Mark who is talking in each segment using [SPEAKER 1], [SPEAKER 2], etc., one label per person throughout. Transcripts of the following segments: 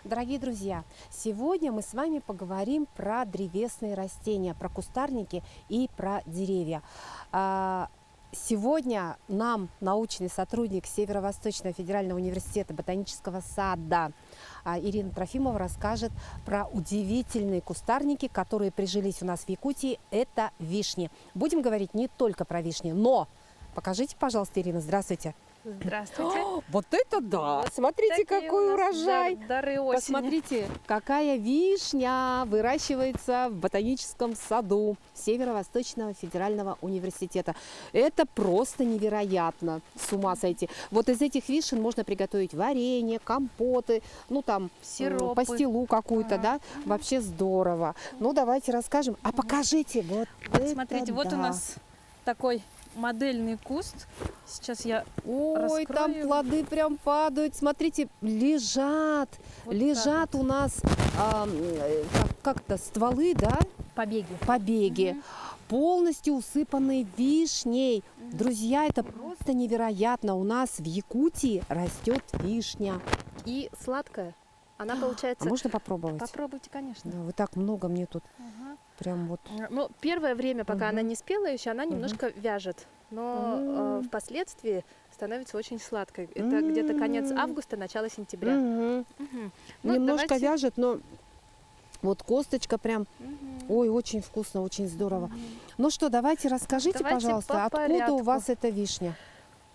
[SPEAKER 1] Дорогие друзья, сегодня мы с вами поговорим про древесные растения, про кустарники и про деревья. Сегодня нам научный сотрудник Северо-Восточного федерального университета ботанического сада Ирина Трофимова расскажет про удивительные кустарники, которые прижились у нас в Якутии. Это вишни. Будем говорить не только про вишни, но покажите, пожалуйста, Ирина, здравствуйте.
[SPEAKER 2] Здравствуйте.
[SPEAKER 1] Вот это да!
[SPEAKER 2] Вот
[SPEAKER 1] смотрите, какой урожай!
[SPEAKER 2] Дары осени.
[SPEAKER 1] Посмотрите, какая вишня выращивается в ботаническом саду Северо-Восточного федерального университета. Это просто невероятно, с ума сойти. Вот из этих вишен можно приготовить варенье, компоты, ну там
[SPEAKER 2] Сиропы.
[SPEAKER 1] пастилу какую-то, да? Вообще здорово. Ну давайте расскажем. А покажите, вот
[SPEAKER 2] Смотрите, вот у нас такой модельный куст. Сейчас я
[SPEAKER 1] Ой,
[SPEAKER 2] раскрою.
[SPEAKER 1] там плоды прям падают. Смотрите, лежат.
[SPEAKER 2] Вот
[SPEAKER 1] лежат
[SPEAKER 2] так
[SPEAKER 1] у нас как-то стволы, да?
[SPEAKER 2] Побеги.
[SPEAKER 1] Побеги. Полностью усыпанные вишней. Друзья, это просто невероятно. У нас в Якутии растет вишня.
[SPEAKER 2] И сладкая. Она
[SPEAKER 1] А
[SPEAKER 2] получается...
[SPEAKER 1] можно попробовать?
[SPEAKER 2] Попробуйте, конечно.
[SPEAKER 1] Да, вот так много мне тут. Прям вот.
[SPEAKER 2] Ну, первое время, пока она не спела еще, она немножко вяжет. Но впоследствии становится очень сладкой. Это где-то конец августа, начало сентября. Ну,
[SPEAKER 1] Немножко
[SPEAKER 2] давайте...
[SPEAKER 1] вяжет, но вот косточка прям, ой, очень вкусно, очень здорово. Ну что, давайте расскажите, пожалуйста, откуда у вас эта вишня?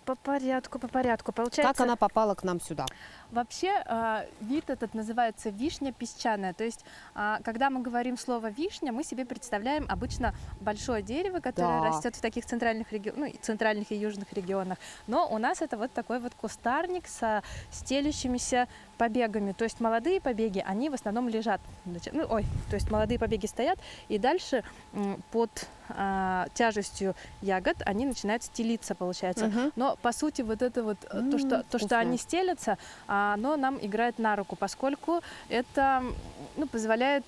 [SPEAKER 2] По порядку. Получается...
[SPEAKER 1] Как она попала к нам сюда?
[SPEAKER 2] Вообще вид этот называется вишня песчаная. То есть, когда мы говорим слово вишня, мы себе представляем обычно большое дерево, которое растет в таких центральных и южных регионах. Но у нас это вот такой вот кустарник со стелющимися побегами. То есть молодые побеги, они в основном лежат. То есть молодые побеги стоят, и дальше под тяжестью ягод они начинают стелиться, получается. Но по сути вот это вот то, что они стелятся, оно нам играет на руку, поскольку это позволяет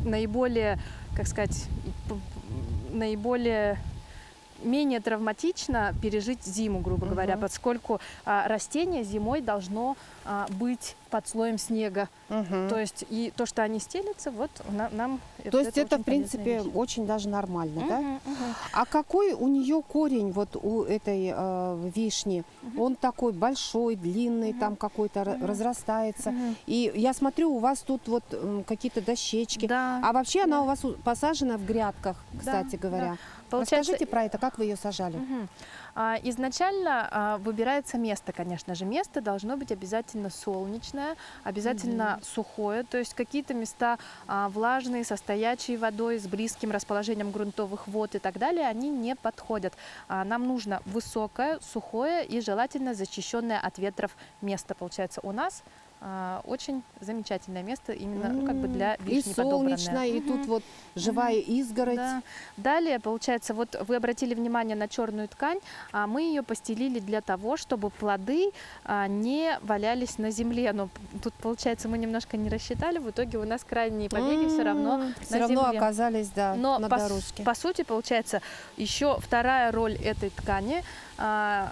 [SPEAKER 2] наиболее, как сказать, менее травматично пережить зиму, грубо говоря, поскольку растение зимой должно быть под слоем снега. То есть и то, что они стелятся, вот нам...
[SPEAKER 1] То есть это в принципе, очень даже нормально, да? А какой у нее корень, вот у этой вишни? Он такой большой, длинный, там какой-то разрастается. И я смотрю, у вас тут вот какие-то дощечки.
[SPEAKER 2] Да.
[SPEAKER 1] А вообще она у вас посажена в грядках, кстати говоря. Расскажите про это, как вы ее сажали?
[SPEAKER 2] Изначально выбирается место, конечно же. Место должно быть обязательно солнечное, обязательно сухое, то есть какие-то места влажные, со стоячей водой, с близким расположением грунтовых вод и так далее, они не подходят. Нам нужно высокое, сухое и желательно защищенное от ветров место. Получается, у нас очень замечательное место именно как бы для вишни подобранное.
[SPEAKER 1] И солнечное, и тут вот живая изгородь.
[SPEAKER 2] Да. Далее, получается, вот вы обратили внимание на черную ткань, мы ее постелили для того, чтобы плоды не валялись на земле. Но тут, получается, мы немножко не рассчитали, в итоге у нас крайние побеги все равно на земле.
[SPEAKER 1] Оказались, да,
[SPEAKER 2] но
[SPEAKER 1] на дорожке.
[SPEAKER 2] По сути, получается, еще вторая роль этой ткани, то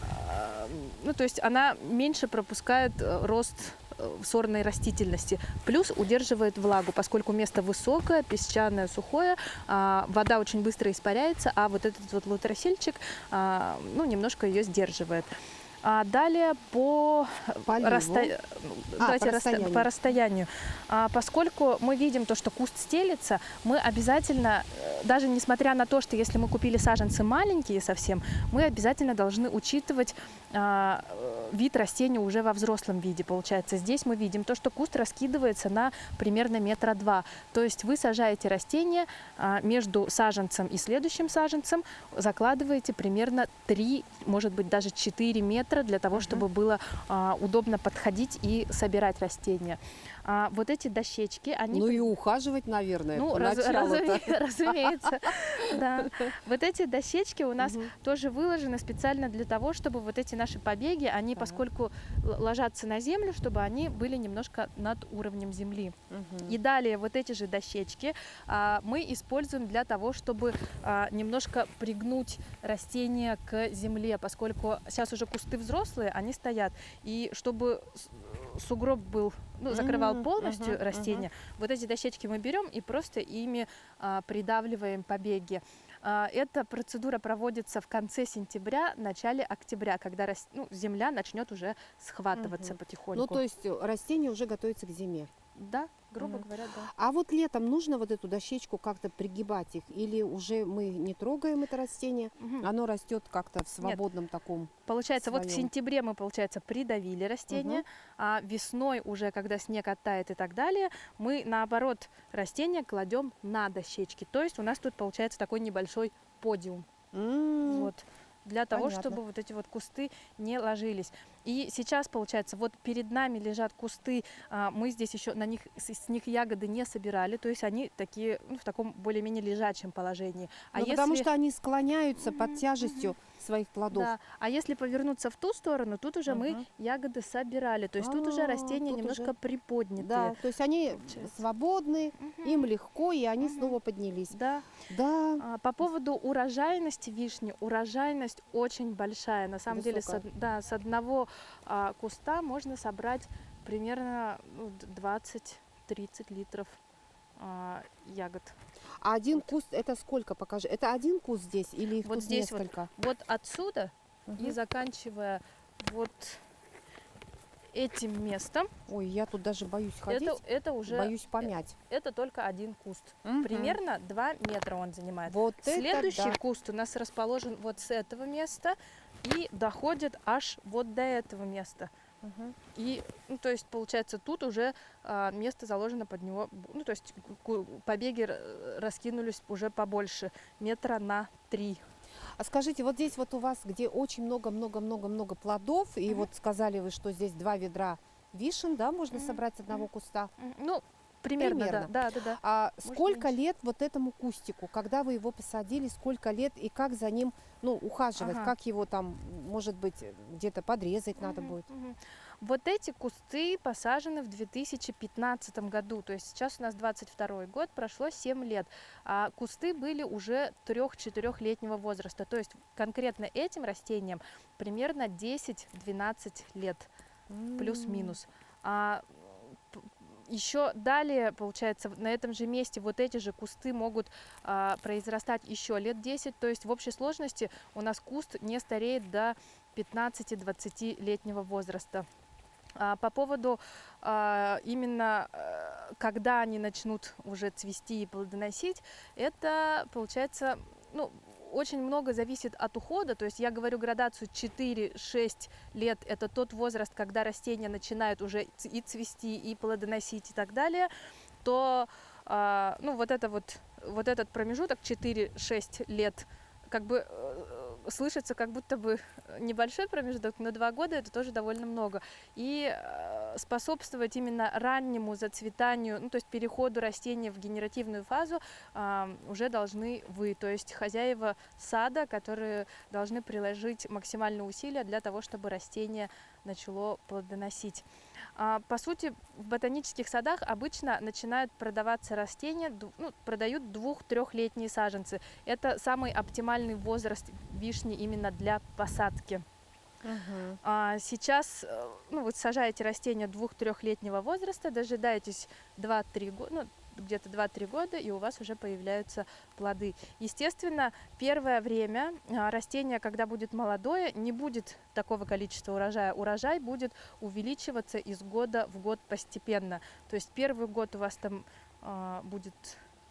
[SPEAKER 2] есть она меньше пропускает рост сорной растительности, плюс удерживает влагу, поскольку место высокое, песчаное, сухое, вода очень быстро испаряется, а вот этот вот лутеросельчик немножко ее сдерживает. Далее по расстоянию. Поскольку мы видим то, что куст стелится, мы обязательно, даже несмотря на то, что если мы купили саженцы маленькие совсем, мы обязательно должны учитывать вид растения уже во взрослом виде. Получается, здесь мы видим то, что куст раскидывается на примерно 1,2 метра. То есть вы сажаете растение между саженцем и следующим саженцем, закладываете примерно 3, может быть, даже 4 метра для того, чтобы было удобно подходить и собирать растения. Вот эти дощечки, они...
[SPEAKER 1] Ну и ухаживать, наверное,
[SPEAKER 2] разумеется. Да. Вот эти дощечки у нас тоже выложены специально для того, чтобы вот эти наши побеги, они, поскольку ложатся на землю, чтобы они были немножко над уровнем земли. И далее вот эти же дощечки мы используем для того, чтобы немножко пригнуть растение к земле, поскольку сейчас уже кусты взрослые, они стоят. И чтобы сугроб был, ну, закрывал полностью
[SPEAKER 1] ага,
[SPEAKER 2] растение, вот эти дощечки мы берем и просто ими придавливаем побеги. Эта процедура проводится в конце сентября, начале октября, когда земля начнет уже схватываться
[SPEAKER 1] Ну,
[SPEAKER 2] потихоньку.
[SPEAKER 1] то есть растение уже готовится к зиме.
[SPEAKER 2] Да, грубо
[SPEAKER 1] Мгм.
[SPEAKER 2] говоря, да.
[SPEAKER 1] А вот летом нужно вот эту дощечку как-то пригибать их? Или уже мы не трогаем это растение,
[SPEAKER 2] Мгм.
[SPEAKER 1] оно растет как-то в свободном таком
[SPEAKER 2] Получается, вот в
[SPEAKER 1] своем?
[SPEAKER 2] сентябре мы, получается, придавили растение,
[SPEAKER 1] Мгм.
[SPEAKER 2] а весной уже, когда снег оттает и так далее, мы, наоборот, растение кладем на дощечки. То есть у нас тут получается такой небольшой подиум. Вот. Для того,
[SPEAKER 1] Понятно.
[SPEAKER 2] чтобы вот эти вот кусты не ложились. И сейчас, получается, вот перед нами лежат кусты, мы здесь еще с них ягоды не собирали, то есть они такие, ну, в таком более-менее лежачем положении.
[SPEAKER 1] Ну, потому что они склоняются под тяжестью своих плодов.
[SPEAKER 2] Да, а если повернуться в ту сторону, тут уже мы
[SPEAKER 1] Мгм.
[SPEAKER 2] ягоды собирали, то есть тут уже растения
[SPEAKER 1] тут
[SPEAKER 2] немножко
[SPEAKER 1] уже-
[SPEAKER 2] приподнятые.
[SPEAKER 1] Да, то есть они
[SPEAKER 2] получается.
[SPEAKER 1] свободны, им легко, и они снова поднялись.
[SPEAKER 2] Да.
[SPEAKER 1] Да,
[SPEAKER 2] По поводу урожайности вишни, урожайность очень большая. На самом деле,
[SPEAKER 1] Высокая.
[SPEAKER 2] с одного куста можно собрать примерно 20-30 литров ягод.
[SPEAKER 1] А один куст это сколько, покажи? Это один куст здесь или их
[SPEAKER 2] Вот
[SPEAKER 1] тут
[SPEAKER 2] здесь
[SPEAKER 1] несколько?
[SPEAKER 2] вот отсюда
[SPEAKER 1] Мгм.
[SPEAKER 2] и заканчивая вот этим местом,
[SPEAKER 1] Ой, я тут даже боюсь ходить,
[SPEAKER 2] это уже
[SPEAKER 1] боюсь помять.
[SPEAKER 2] это только один куст.
[SPEAKER 1] Мгм.
[SPEAKER 2] Примерно 2 метра он занимает.
[SPEAKER 1] Вот
[SPEAKER 2] Следующий
[SPEAKER 1] это да.
[SPEAKER 2] куст у нас расположен вот с этого места и доходит аж вот до этого места.
[SPEAKER 1] Мгм.
[SPEAKER 2] И, ну, то есть, получается, тут уже место заложено под него, ну, то есть побеги раскинулись уже побольше, метра на 3.
[SPEAKER 1] А скажите, вот здесь вот у вас, где очень много-много-много-много плодов, и вот сказали вы, что здесь 2 ведра вишен, да, можно собрать с одного куста?
[SPEAKER 2] Ну, примерно,
[SPEAKER 1] Примерно.
[SPEAKER 2] да.
[SPEAKER 1] А
[SPEAKER 2] Может,
[SPEAKER 1] сколько
[SPEAKER 2] меньше.
[SPEAKER 1] лет вот этому кустику, когда вы его посадили, сколько лет и как за ним, ну, ухаживать,
[SPEAKER 2] Ага.
[SPEAKER 1] как его там, может быть, где-то подрезать надо будет?
[SPEAKER 2] Вот эти кусты посажены в 2015 году, то есть сейчас у нас 22 год, прошло 7 лет, а кусты были уже 3-4-летнего возраста, то есть конкретно этим растениям примерно 10-12 лет, плюс-минус. Еще далее, получается, на этом же месте вот эти же кусты могут произрастать еще лет 10, то есть в общей сложности у нас куст не стареет до 15-20-летнего возраста. По поводу именно когда они начнут уже цвести и плодоносить, это получается, ну, очень много зависит от ухода, то есть я говорю градацию 4-6 лет, это тот возраст, когда растения начинают уже и цвести, и плодоносить и так далее, то ну, вот этот промежуток 4-6 лет как бы слышится как будто бы небольшой промежуток, но 2 года это тоже довольно много. И способствовать именно раннему зацветанию, ну, то есть переходу растения в генеративную фазу уже должны вы, то есть хозяева сада, которые должны приложить максимальные усилия для того, чтобы растение начало плодоносить. По сути, в ботанических садах обычно начинают продаваться растения, ну, продают 2-3-летние саженцы. Это самый оптимальный возраст вишни именно для посадки. Сейчас, ну, вы сажаете растения 2-3-летнего возраста, дожидаетесь 2-3 года, ну, где-то 2-3 года, и у вас уже появляются плоды. Естественно, первое время растение, когда будет молодое, не будет такого количества урожая. Урожай будет увеличиваться из года в год постепенно. То есть первый год у вас там будет,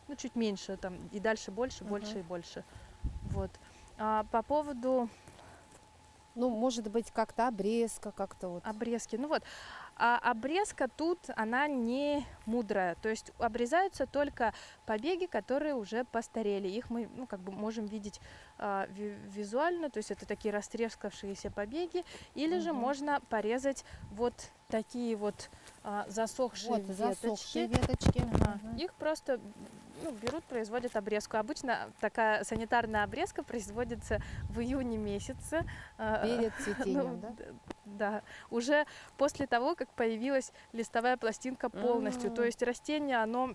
[SPEAKER 2] ну, чуть меньше, там, и дальше больше, больше и больше. Вот. По поводу...
[SPEAKER 1] Ну, может быть, как-то обрезка, как-то вот.
[SPEAKER 2] Обрезки. Ну вот, обрезка тут, она не мудрая. То есть обрезаются только побеги, которые уже постарели. Их мы, ну, как бы можем видеть визуально, то есть это такие растрескавшиеся побеги. Или же можно порезать вот такие вот засохшие
[SPEAKER 1] Вот,
[SPEAKER 2] веточки.
[SPEAKER 1] засохшие веточки.
[SPEAKER 2] Их просто, ну, берут, производят обрезку. Обычно такая санитарная обрезка производится в июне месяце.
[SPEAKER 1] Перед цветением, да?
[SPEAKER 2] Да, уже после того, как появилась листовая пластинка полностью. То есть растение, оно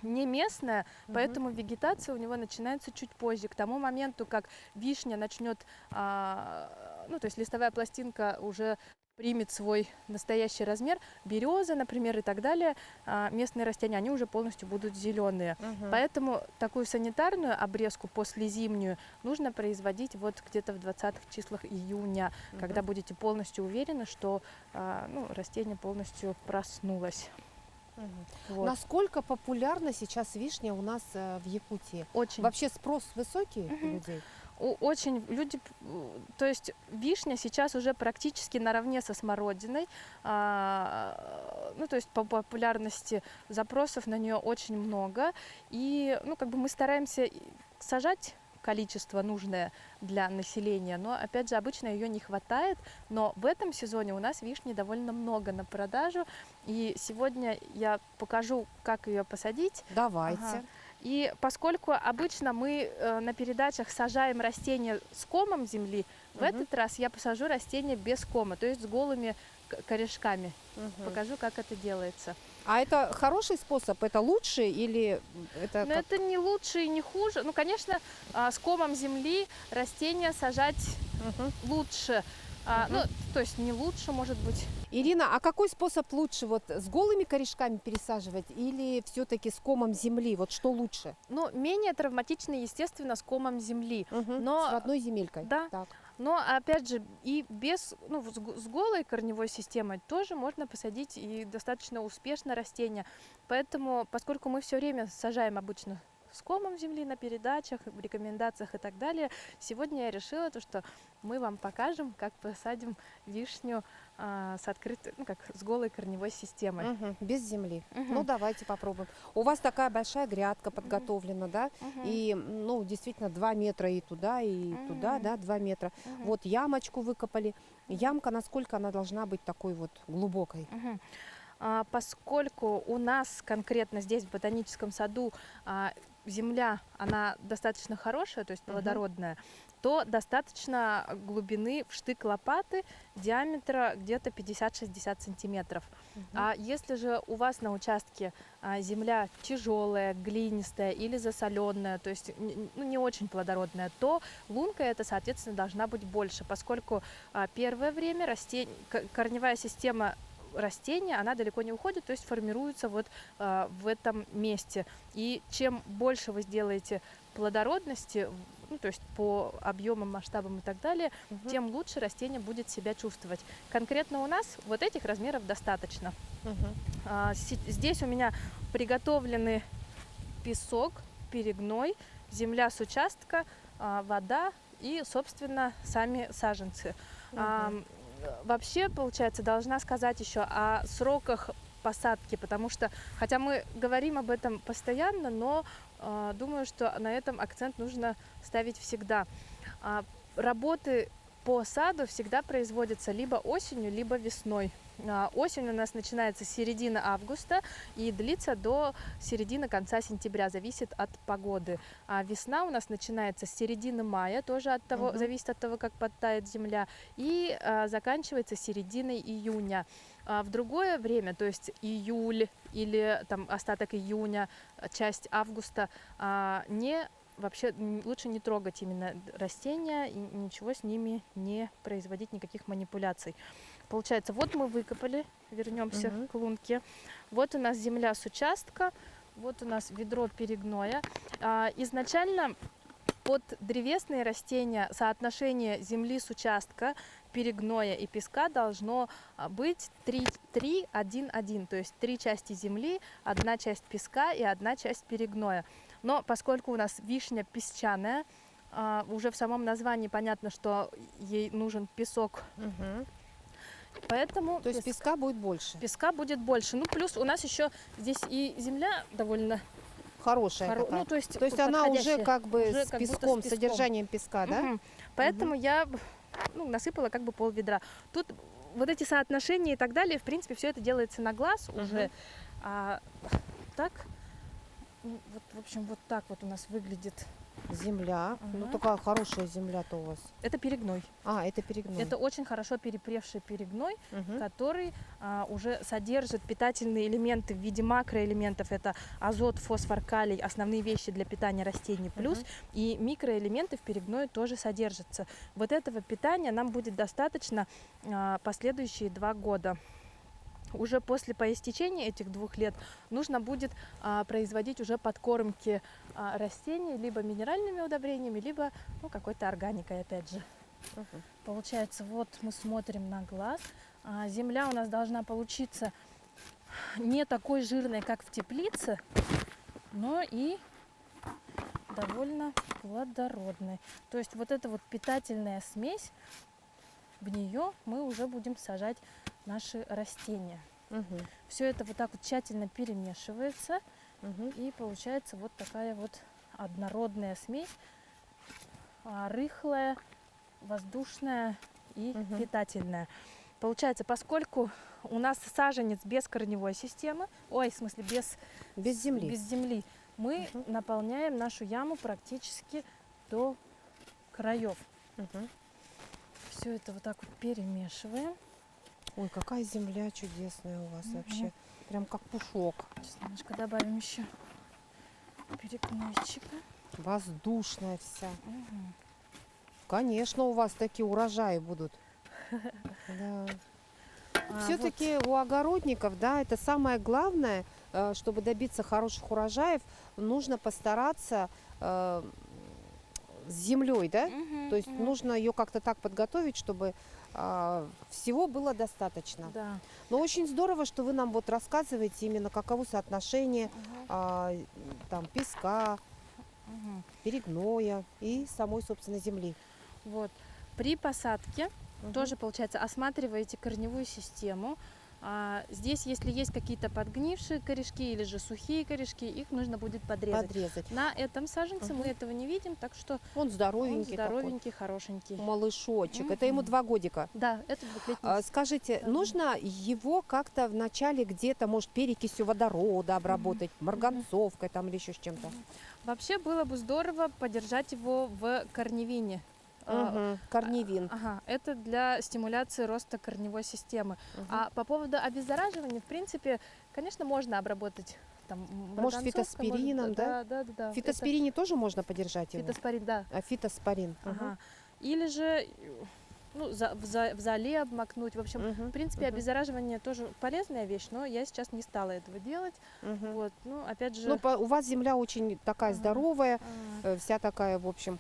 [SPEAKER 2] не местное, поэтому вегетация у него начинается чуть позже. К тому моменту, как вишня начнет, ну, то есть листовая пластинка уже примет свой настоящий размер, береза, например, и так далее, местные растения, они уже полностью будут зеленые. Поэтому такую санитарную обрезку послезимнюю нужно производить вот где-то в 20-х числах июня, когда будете полностью уверены, что растение полностью проснулось. Вот.
[SPEAKER 1] Насколько популярна сейчас вишня у нас в Якутии?
[SPEAKER 2] Очень.
[SPEAKER 1] Вообще спрос высокий у людей?
[SPEAKER 2] Очень люди, то есть вишня сейчас уже практически наравне со смородиной, то есть по популярности запросов на нее очень много, и мы стараемся сажать количество нужное для населения, но опять же обычно ее не хватает, но в этом сезоне у нас вишни довольно много на продажу, и сегодня я покажу, как ее посадить.
[SPEAKER 1] Давайте.
[SPEAKER 2] Ага. И поскольку обычно мы на передачах сажаем растения с комом земли, в этот раз я посажу растения без кома, то есть с голыми корешками. Покажу, как это делается.
[SPEAKER 1] А это хороший способ? Это лучше или это?
[SPEAKER 2] Но это не лучше и не хуже. Ну, конечно, с комом земли растения сажать лучше. То есть не лучше, может быть.
[SPEAKER 1] Ирина, а какой способ лучше? Вот с голыми корешками пересаживать или все-таки с комом земли? Вот что лучше?
[SPEAKER 2] Ну, менее травматично, естественно, с комом земли.
[SPEAKER 1] Но... С родной земелькой.
[SPEAKER 2] Да.
[SPEAKER 1] Так.
[SPEAKER 2] Но, опять же, и без, с голой корневой системой тоже можно посадить и достаточно успешно растение. Поэтому, поскольку мы все время сажаем обычно с комом земли на передачах, в рекомендациях и так далее, сегодня я решила, что мы вам покажем, как посадим вишню с открытой, с голой корневой системой.
[SPEAKER 1] Без земли. Ну, давайте попробуем. У вас такая большая грядка подготовлена, да? И, действительно, 2 метра и туда, да, 2 метра. Вот ямочку выкопали. Ямка, насколько она должна быть такой вот глубокой?
[SPEAKER 2] Поскольку у нас конкретно здесь, в ботаническом саду, земля, она достаточно хорошая, то есть плодородная, то достаточно глубины в штык лопаты диаметра где-то 50-60 сантиметров. А если же у вас на участке земля тяжелая, глинистая или засоленная, то есть не очень плодородная, то лунка эта, соответственно, должна быть больше, поскольку первое время корневая система растения, она далеко не уходит, то есть формируется вот в этом месте. И чем больше вы сделаете плодородности, то есть по объемам, масштабам и так далее, тем лучше растение будет себя чувствовать. Конкретно у нас вот этих размеров достаточно. Здесь у меня приготовлены песок, перегной, земля с участка, вода и, собственно, сами саженцы. Вообще, получается, должна сказать еще о сроках посадки, потому что, хотя мы говорим об этом постоянно, но думаю, что на этом акцент нужно ставить всегда. Работы по саду всегда производятся либо осенью, либо весной. Осень у нас начинается с середины августа и длится до середины-конца сентября, зависит от погоды. А весна у нас начинается с середины мая, тоже от того, зависит от того, как подтает земля, и заканчивается серединой июня. В другое время, то есть июль или там остаток июня, часть августа, вообще лучше не трогать именно растения и ничего с ними не производить, никаких манипуляций. Получается, вот мы выкопали, вернемся к лунке. Вот у нас земля с участка, вот у нас ведро перегноя. Изначально под древесные растения соотношение земли с участка, перегноя и песка должно быть 3-1-1, то есть 3 части земли, 1 часть песка и 1 часть перегноя. Но поскольку у нас вишня песчаная, уже в самом названии понятно, что ей нужен песок. Поэтому
[SPEAKER 1] то есть песка будет больше?
[SPEAKER 2] Песка будет больше. Ну, плюс у нас еще здесь и земля довольно
[SPEAKER 1] хорошая.
[SPEAKER 2] То есть
[SPEAKER 1] она уже как бы с песком, с содержанием песка, да?
[SPEAKER 2] Поэтому я насыпала как бы пол-ведра. Тут вот эти соотношения и так далее, в принципе, все это делается на глаз уже. Так, вот, в общем, вот так вот у нас выглядит
[SPEAKER 1] Земля. Ну,
[SPEAKER 2] Ага.
[SPEAKER 1] такая хорошая земля-то у вас.
[SPEAKER 2] Это перегной.
[SPEAKER 1] А, это перегной.
[SPEAKER 2] Это очень хорошо перепревший перегной,
[SPEAKER 1] Мгм.
[SPEAKER 2] который уже содержит питательные элементы в виде макроэлементов. Это азот, фосфор, калий, основные вещи для питания растений. Плюс и микроэлементы в перегное тоже содержатся. Вот этого питания нам будет достаточно последующие 2 года. Уже по истечении этих 2 лет нужно будет производить уже подкормки растений либо минеральными удобрениями, либо какой-то органикой, опять же.
[SPEAKER 1] Мгм.
[SPEAKER 2] Получается, вот мы смотрим на глаз. Земля у нас должна получиться не такой жирной, как в теплице, но и довольно плодородной. То есть вот эта вот питательная смесь, в нее мы уже будем сажать наши растения.
[SPEAKER 1] Мгм.
[SPEAKER 2] Все это вот так вот тщательно перемешивается,
[SPEAKER 1] Мгм.
[SPEAKER 2] и получается вот такая вот однородная смесь, рыхлая, воздушная и
[SPEAKER 1] Мгм.
[SPEAKER 2] питательная. Получается, поскольку у нас саженец без корневой системы, в смысле
[SPEAKER 1] Без земли.
[SPEAKER 2] без земли, мы
[SPEAKER 1] Мгм.
[SPEAKER 2] наполняем нашу яму практически до краев.
[SPEAKER 1] Мгм.
[SPEAKER 2] Все это вот так вот перемешиваем.
[SPEAKER 1] Ой, какая земля чудесная у вас
[SPEAKER 2] Мгм.
[SPEAKER 1] вообще. Прям как пушок.
[SPEAKER 2] Сейчас немножко добавим еще перегнойчика.
[SPEAKER 1] Воздушная вся.
[SPEAKER 2] Мгм.
[SPEAKER 1] Конечно, у вас такие урожаи будут. Да. Все-таки у огородников, да, это самое главное, чтобы добиться хороших урожаев, нужно постараться с землей, да? То есть нужно ее как-то так подготовить, чтобы всего было достаточно.
[SPEAKER 2] Да.
[SPEAKER 1] Но очень здорово, что вы нам вот рассказываете именно каково соотношение там песка,
[SPEAKER 2] Мгм.
[SPEAKER 1] перегноя и самой, собственно, земли.
[SPEAKER 2] Вот. При посадке
[SPEAKER 1] Мгм.
[SPEAKER 2] тоже, получается, осматриваете корневую систему. Здесь, если есть какие-то подгнившие корешки или же сухие корешки, их нужно будет подрезать.
[SPEAKER 1] Подрезать.
[SPEAKER 2] На этом саженце
[SPEAKER 1] Мгм.
[SPEAKER 2] мы этого не видим, так что
[SPEAKER 1] Он
[SPEAKER 2] он
[SPEAKER 1] здоровенький,
[SPEAKER 2] здоровенький, хорошенький.
[SPEAKER 1] такой. Малышочек. Это ему
[SPEAKER 2] Мгм.
[SPEAKER 1] 2 годика.
[SPEAKER 2] Да, это двухлетний.
[SPEAKER 1] Скажите,
[SPEAKER 2] Мгм.
[SPEAKER 1] нужно его как-то вначале где-то, может, перекисью водорода обработать, марганцовкой там или еще с чем-то?
[SPEAKER 2] Вообще было бы здорово подержать его в корневине.
[SPEAKER 1] Корневин.
[SPEAKER 2] Ага, это для стимуляции роста корневой системы.
[SPEAKER 1] Мгм.
[SPEAKER 2] А по поводу обеззараживания, в принципе, конечно, можно обработать там
[SPEAKER 1] Может,
[SPEAKER 2] марганцовкой,
[SPEAKER 1] фитоспирином,
[SPEAKER 2] может,
[SPEAKER 1] да?
[SPEAKER 2] Да.
[SPEAKER 1] В фитоспирине тоже можно подержать
[SPEAKER 2] Это
[SPEAKER 1] его?
[SPEAKER 2] фитоспорин, да.
[SPEAKER 1] А фитоспорин.
[SPEAKER 2] Ага. Или же в золе обмакнуть. В общем, в принципе, обеззараживание тоже полезная вещь, но я сейчас не стала этого делать. Вот, опять же.
[SPEAKER 1] Ну, у вас земля очень такая
[SPEAKER 2] Ага.
[SPEAKER 1] здоровая,
[SPEAKER 2] а,
[SPEAKER 1] вся такая, в общем,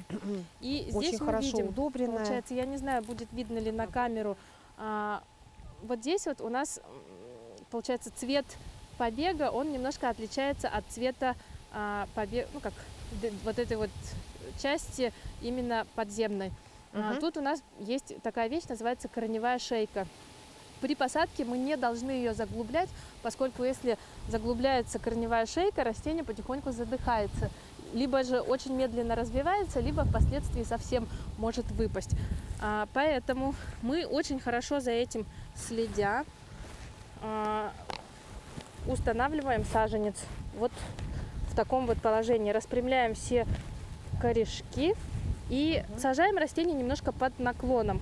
[SPEAKER 2] мгм. И здесь
[SPEAKER 1] очень
[SPEAKER 2] мы
[SPEAKER 1] хорошо
[SPEAKER 2] видим,
[SPEAKER 1] удобренная.
[SPEAKER 2] получается, я не знаю, будет видно ли на камеру, вот здесь вот у нас, получается, цвет побега, он немножко отличается от цвета побега, вот этой вот части именно подземной.
[SPEAKER 1] Мгм.
[SPEAKER 2] Тут у нас есть такая вещь, называется корневая шейка. При посадке мы не должны ее заглублять, поскольку если заглубляется корневая шейка, растение потихоньку задыхается. Либо же очень медленно развивается, либо впоследствии совсем может выпасть. Поэтому мы очень хорошо за этим следя устанавливаем саженец вот в таком вот положении. Распрямляем все корешки и сажаем растение немножко под наклоном.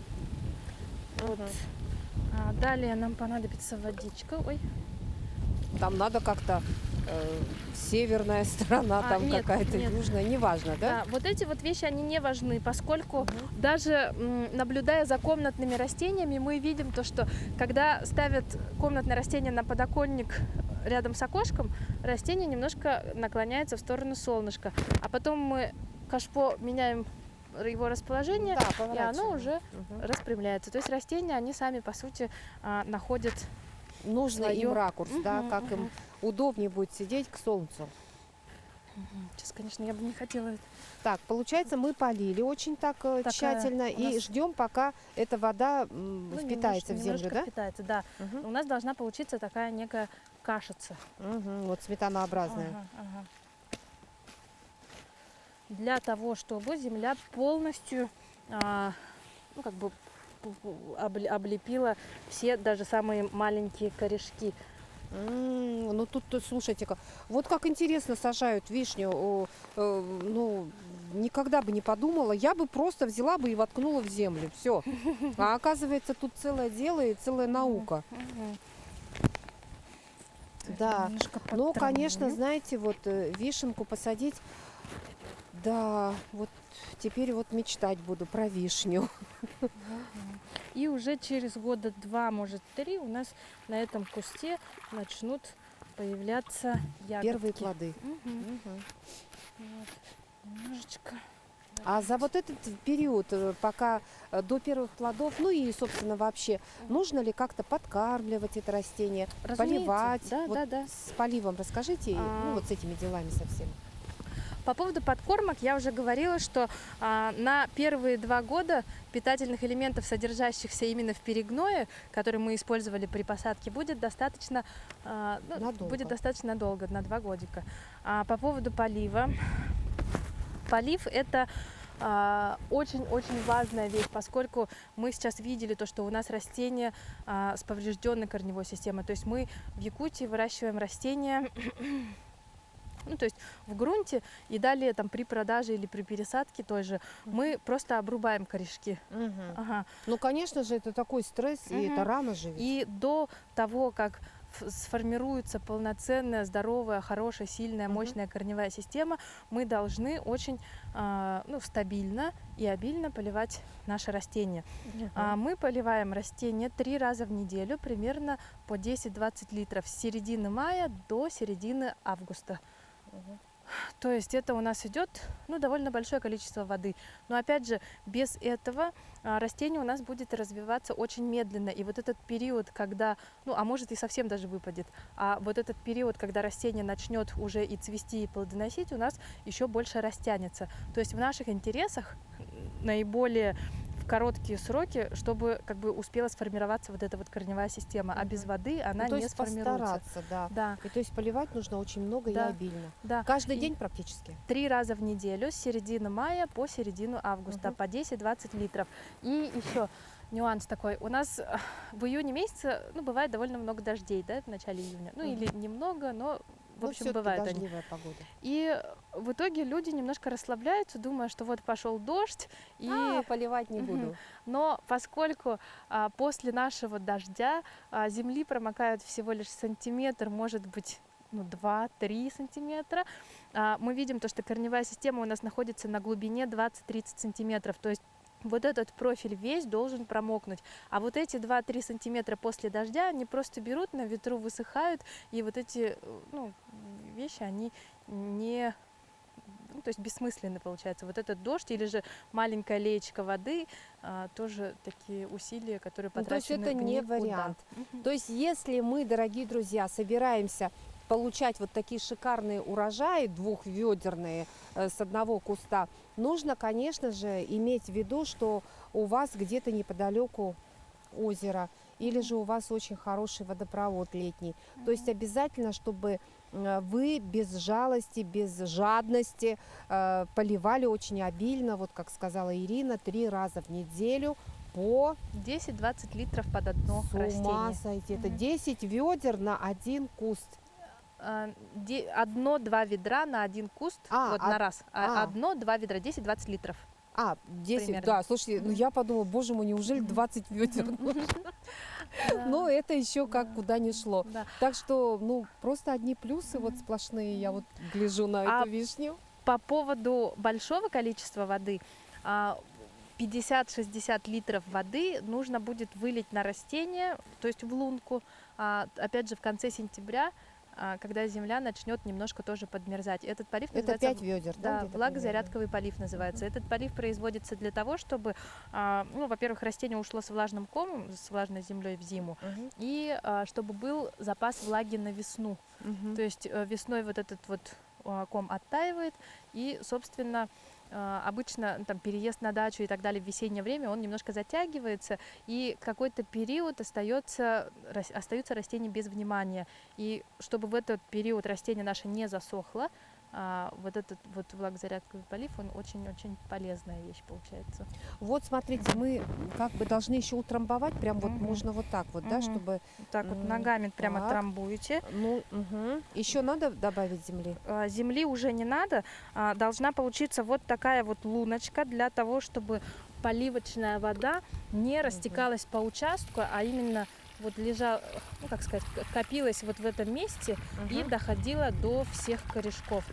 [SPEAKER 2] Вот. Далее нам понадобится водичка. Ой.
[SPEAKER 1] Там надо как-то северная сторона, там
[SPEAKER 2] нет,
[SPEAKER 1] какая-то
[SPEAKER 2] нет.
[SPEAKER 1] южная, неважно, да?
[SPEAKER 2] Да, вот эти вот вещи, они не важны, поскольку даже наблюдая за комнатными растениями, мы видим то, что когда ставят комнатное растение на подоконник рядом с окошком, растение немножко наклоняется в сторону солнышка, а потом мы кашпо меняем его расположение,
[SPEAKER 1] Да,
[SPEAKER 2] и
[SPEAKER 1] поворачиваем.
[SPEAKER 2] оно уже распрямляется. То есть растения, они сами, по сути, находят
[SPEAKER 1] Нужно им
[SPEAKER 2] своё.
[SPEAKER 1] ракурс, да, как им удобнее будет сидеть к солнцу.
[SPEAKER 2] Сейчас, конечно, я бы не хотела это.
[SPEAKER 1] Так, получается, мы полили очень так тщательно
[SPEAKER 2] у
[SPEAKER 1] и
[SPEAKER 2] нас-
[SPEAKER 1] ждем, пока эта вода впитается в землю,
[SPEAKER 2] немножко
[SPEAKER 1] да?
[SPEAKER 2] впитается, да.
[SPEAKER 1] Мгм.
[SPEAKER 2] У нас должна получиться такая некая кашица.
[SPEAKER 1] Вот сметанообразная.
[SPEAKER 2] Ага. Для того, чтобы земля полностью облепила все, даже самые маленькие корешки.
[SPEAKER 1] Ну тут, слушайте-ка, вот как интересно сажают вишню. Ну, никогда бы не подумала. Я бы просто взяла бы и воткнула в землю. Все. А оказывается, тут целое дело и целая наука. Да.
[SPEAKER 2] Немножко
[SPEAKER 1] Ну, конечно,
[SPEAKER 2] подтравлю.
[SPEAKER 1] знаете, вот вишенку посадить, да, вот теперь вот мечтать буду про вишню.
[SPEAKER 3] И уже через года 2, может 3 у нас на этом кусте начнут появляться ягодки.
[SPEAKER 1] Первые плоды.
[SPEAKER 3] Мгм.
[SPEAKER 1] Мгм.
[SPEAKER 3] Вот. Немножечко.
[SPEAKER 1] А за вот этот период, пока до первых плодов, ну и, собственно, вообще, нужно ли как-то подкармливать это растение,
[SPEAKER 3] Разумеется.
[SPEAKER 1] поливать?
[SPEAKER 3] Да,
[SPEAKER 1] Вот
[SPEAKER 3] да.
[SPEAKER 1] с поливом расскажите, ну вот с этими делами совсем.
[SPEAKER 3] По поводу подкормок я уже говорила, что на первые 2 года питательных элементов, содержащихся именно в перегное, которые мы использовали при посадке, будет достаточно, будет достаточно долго, на 2 годика. А по поводу полива. Полив – это очень-очень важная вещь, поскольку мы сейчас видели то, что у нас растения с поврежденной корневой системой. То есть мы в Якутии выращиваем растения, ну, то есть в грунте, и далее там при продаже или при пересадке той же мы просто обрубаем корешки. Ага.
[SPEAKER 1] Ну, конечно же, это такой стресс, и это рано же ведь.
[SPEAKER 3] И до того, как сформируется полноценная, здоровая, хорошая, сильная, мощная корневая система, мы должны очень стабильно и обильно поливать наши растения. Мы поливаем растения 3 раза в неделю, примерно по 10-20 литров, с середины мая до середины августа. То есть это у нас идет довольно большое количество воды. Но опять же, без этого растение у нас будет развиваться очень медленно. И вот этот период, когда, а может и совсем даже выпадет, а вот этот период, когда растение начнет уже и цвести, и плодоносить, у нас еще больше растянется. То есть в наших интересах наиболее в короткие сроки, чтобы как бы успела сформироваться вот эта вот корневая система, а без воды она
[SPEAKER 1] то
[SPEAKER 3] не
[SPEAKER 1] есть
[SPEAKER 3] сформируется.
[SPEAKER 1] постараться, да.
[SPEAKER 3] Да.
[SPEAKER 1] И то есть поливать нужно очень много и обильно.
[SPEAKER 3] Да.
[SPEAKER 1] Каждый день практически?
[SPEAKER 3] 3 раза в неделю с середины мая по середину августа по 10-20 литров. И еще нюанс такой. У нас в июне месяце бывает довольно много дождей, да, в начале июня. Или немного, но в общем бывает
[SPEAKER 1] дождливая погода.
[SPEAKER 3] И в итоге люди немножко расслабляются, думая, что вот пошел дождь, и
[SPEAKER 1] поливать не буду.
[SPEAKER 3] Но поскольку после нашего дождя земли промокают всего лишь сантиметр, может быть, 2-3 сантиметра, мы видим то, что корневая система у нас находится на глубине 20-30 сантиметров, то есть вот этот профиль весь должен промокнуть. А вот эти 2-3 сантиметра после дождя, они просто берут, на ветру высыхают, и вот эти вещи, они не... то есть бессмысленно получается. Вот этот дождь или же маленькая леечка воды, тоже такие усилия, которые потрачены.
[SPEAKER 1] То есть это не вариант. То есть если мы, дорогие друзья, собираемся получать вот такие шикарные урожаи, двухведерные с одного куста, нужно, конечно же, иметь в виду, что у вас где-то неподалеку озеро, или же у вас очень хороший водопровод летний. То есть обязательно, чтобы вы без жалости, без жадности поливали очень обильно, вот как сказала Ирина, 3 раза в неделю по
[SPEAKER 3] 10-20 литров под одно растение.
[SPEAKER 1] С ума сойти. Это 10 ведер на один куст.
[SPEAKER 3] 1-2 ведра на один куст, на раз. 1-2 ведра, 10-20 литров.
[SPEAKER 1] 10,
[SPEAKER 3] примерно.
[SPEAKER 1] да, слушайте, я подумала, боже мой, неужели 20 ведер? Но это еще как куда ни шло. Так что, просто одни плюсы вот сплошные, я вот гляжу на эту вишню.
[SPEAKER 3] По поводу большого количества воды, 50-60 литров воды нужно будет вылить на растение, то есть в лунку, опять же в конце сентября, когда земля начнет немножко тоже подмерзать. Этот полив называется...
[SPEAKER 1] Это 5 ведер, да?
[SPEAKER 3] Да, влагозарядковый полив называется. Этот полив производится для того, чтобы, во-первых, растение ушло с влажным комом, с влажной землей в зиму, и чтобы был запас влаги на весну. То есть весной вот этот вот ком оттаивает, и, собственно, обычно там переезд на дачу и так далее в весеннее время, он немножко затягивается, и какой-то период остаются растения без внимания. И чтобы в этот период растение наше не засохло, вот этот вот влагозарядковый полив, он очень-очень полезная вещь получается.
[SPEAKER 1] Вот смотрите, мы как бы должны еще утрамбовать, прям вот
[SPEAKER 3] Мгм.
[SPEAKER 1] можно вот так вот, да,
[SPEAKER 3] Мгм.
[SPEAKER 1] чтобы...
[SPEAKER 3] Вот так вот
[SPEAKER 1] М,
[SPEAKER 3] ногами прямо
[SPEAKER 1] так.
[SPEAKER 3] трамбуете.
[SPEAKER 1] Ну, еще надо добавить земли?
[SPEAKER 3] Земли уже не надо. Должна получиться вот такая вот луночка для того, чтобы поливочная вода не растекалась по участку, а именно вот лежала, ну как сказать, копилась вот в этом месте и доходила до всех корешков.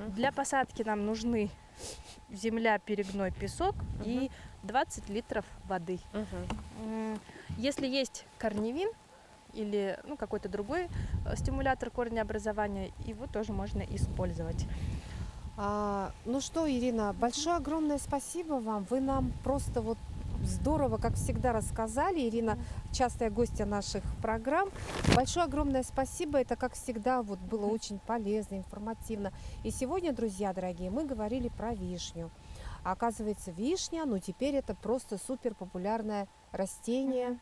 [SPEAKER 3] Для посадки нам нужны земля, перегной, песок и 20 литров воды. Если есть корневин или какой-то другой стимулятор корнеобразования, его тоже можно использовать.
[SPEAKER 1] Ну что, Ирина, большое огромное спасибо вам. Вы нам просто вот здорово, как всегда, рассказали. Ирина частая гостья наших программ. Большое огромное спасибо. Это, как всегда, вот было очень полезно, информативно. И сегодня, друзья дорогие, мы говорили про вишню. А оказывается, вишня, ну теперь это просто супер популярное растение,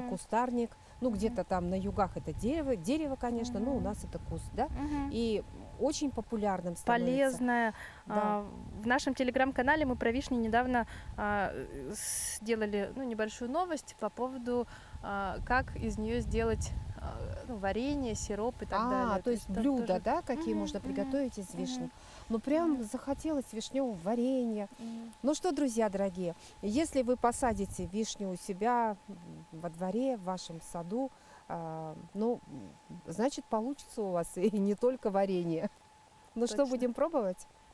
[SPEAKER 1] кустарник. Ну, где-то там на югах это дерево, конечно, но у нас это куст, да? И очень популярным становится.
[SPEAKER 3] Полезная.
[SPEAKER 1] Да.
[SPEAKER 3] В нашем телеграм-канале мы про вишню недавно сделали небольшую новость по поводу, как из нее сделать варенье, сироп и так далее.
[SPEAKER 1] То есть
[SPEAKER 3] там
[SPEAKER 1] блюда,
[SPEAKER 3] тоже-
[SPEAKER 1] да, какие можно приготовить из вишни. Ну, прям захотелось вишневого варенья. Ну что, друзья дорогие, если вы посадите вишню у себя во дворе, в вашем саду, ну, значит, получится у вас и не только варенье. Ну что,
[SPEAKER 3] Точно.
[SPEAKER 1] будем пробовать?